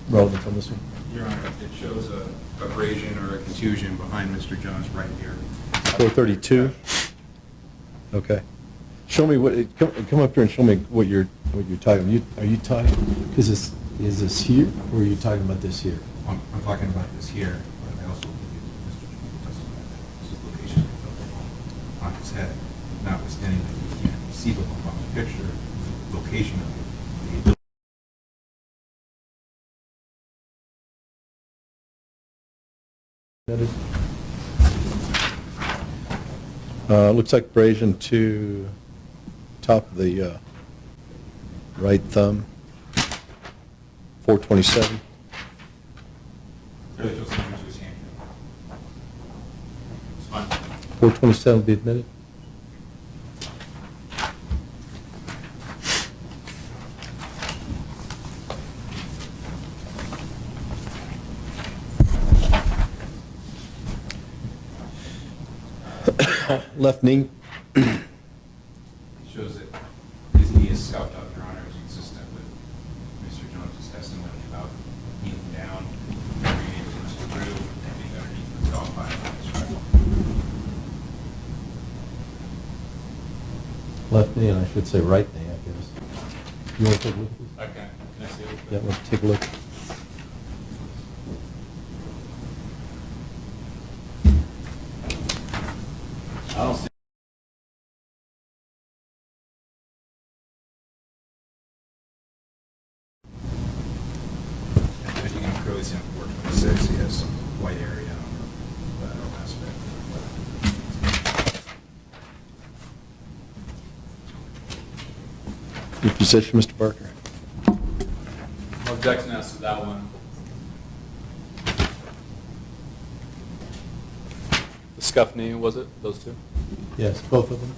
relevance on this one? Your Honor, it shows a abrasion or a contusion behind Mr. Jones' right ear. 432? Okay. Show me what, come up here and show me what you're talking about. Are you talking, because is this here, or are you talking about this here? I'm talking about this here, but I also believe Mr. Jones testified that this is the location of the bump on his head, notwithstanding that you can't see the bump on the picture, the location of the looks like abrasion to top of the right thumb, 427. Really feels like he used his hand. It's fine. 427 will be admitted. Left knee. It shows that his knee is scuffed up, Your Honor, is consistent with Mr. Jones' testimony about kneeling down, being able to through, and being underneath the dog pile. Left knee, and I should say right knee, I guess. You want to take a look at this? Okay, can I see it? Yeah, let's take a look. I don't see. As you can clearly see on 426, he has some white area on the lateral aspect. Your position, Mr. Barker? No objection as to that one. The scuff knee, was it? Those two? Yes, both of them.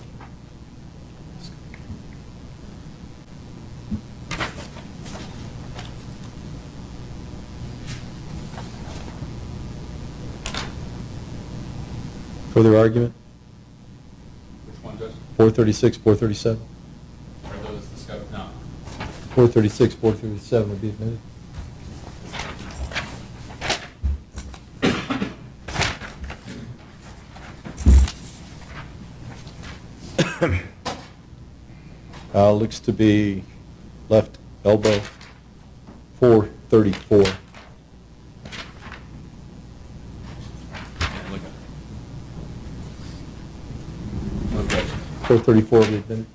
Further argument? Which one, Judge? 436, 437? Are those the scuff? No. 436, 437 will be admitted. Looks to be left elbow, 434. Yeah, look at it. No objection. 434 will be admitted.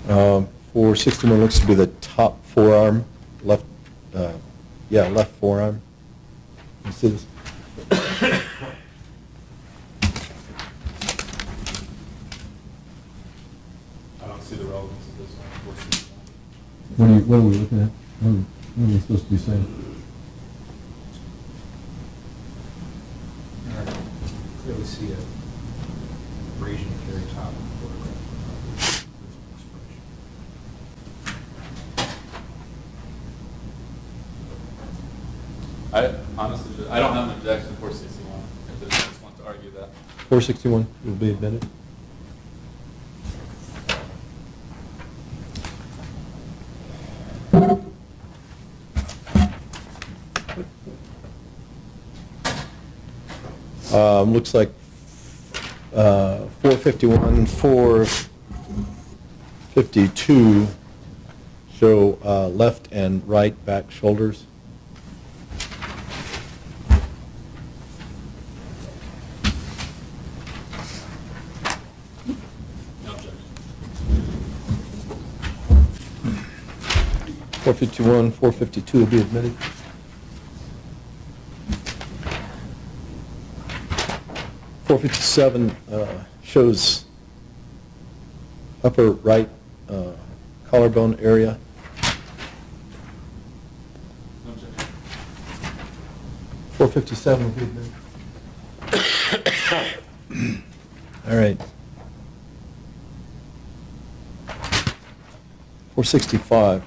Um, 461 looks to be the top forearm, left forearm. You see this? I don't see the relevance of this one. What are we looking at? What are we supposed to be saying? Clearly see a abrasion at the very top of the photograph. I honestly, I don't have an objection to 461, if the defense wants to argue that. 461 will be admitted. Looks like 451, 452 show left and right back shoulders. No objection. 451, 452 will be admitted. 457 shows upper right collarbone area. No objection. 457 will be admitted. All right. 465.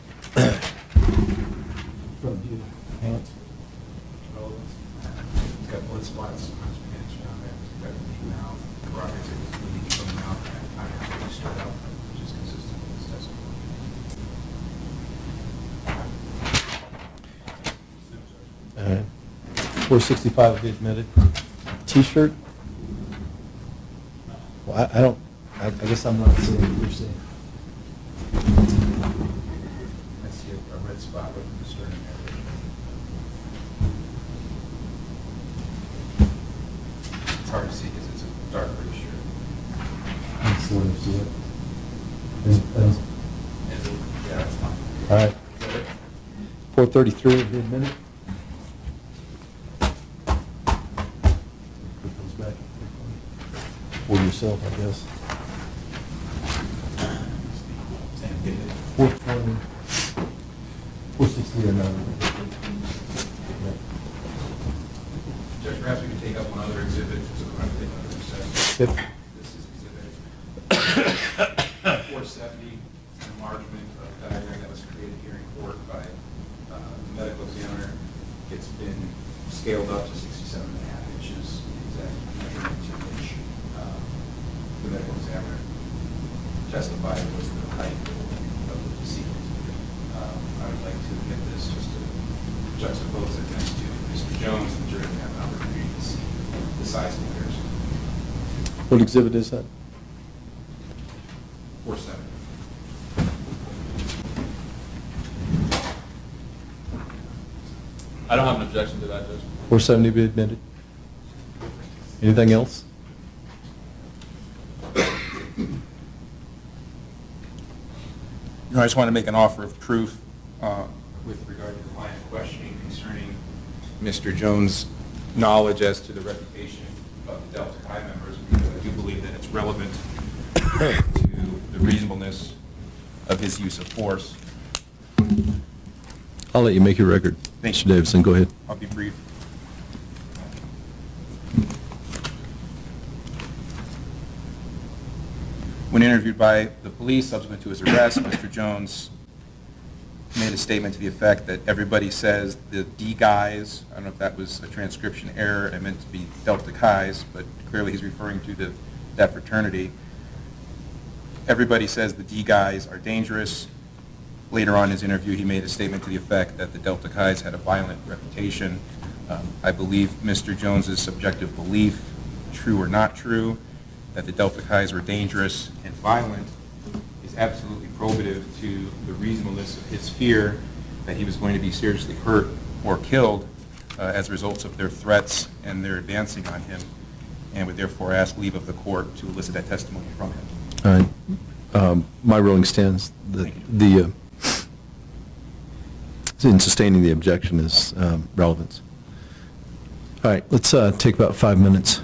From you, pants. He's got blood spots on his pants down there. He's got bleeding out. The rockets are bleeding from the mouth and kind of stood up, which is consistent with his testimony. All right. 465 will be admitted. T-shirt? Well, I don't, I guess I'm not seeing what you're seeing. I see a red spot over the sternum area. It's hard to see because it's a dark gray shirt. I sort of see it. Yeah, that's fine. All right. Is that it? 433 will be admitted. Put those back. For yourself, I guess. 420, 460 or not. Judge, perhaps we could take up one other exhibit, so we're going to take another recess. Yep. This is exhibit 470, enlargement of diagram that was created here in court by the medical examiner. It's been scaled up to 67 and a half inches, the exact measurement to which the medical examiner testified was the height of the decedent. I would like to get this just to juxtapose it next to Mr. Jones, and the jury will have an opportunity to see the size comparison. What exhibit is that? 470. I don't have an objection to that, Judge. 470 be admitted. Anything else? I just want to make an offer of proof with regard to the line of questioning concerning Mr. Jones' knowledge as to the reputation of the Delta Chi members, because I do believe that it's relevant to the reasonableness of his use of force. I'll let you make your record. Thank Mr. you. Davidson, go ahead. I'll be brief. When interviewed by the police subsequent to his arrest, Mr. Jones made a statement to the effect that everybody says the D guys, I don't know if that was a transcription error, it meant to be Delta Chi's, but clearly he's referring to that fraternity. Everybody says the D guys are dangerous. Later on in his interview, he made a statement to the effect that the Delta Chi's had a violent reputation. I believe Mr. Jones's subjective belief, true or not true, that the Delta Chi's were dangerous and violent is absolutely probative to the reasonableness of his fear that he was going to be seriously hurt or killed as a result of their threats and their advancing on him, and would therefore ask leave of the court to elicit that testimony from him. All right. My ruling stands. In sustaining the objection is relevance. All right, let's take about 5 minutes.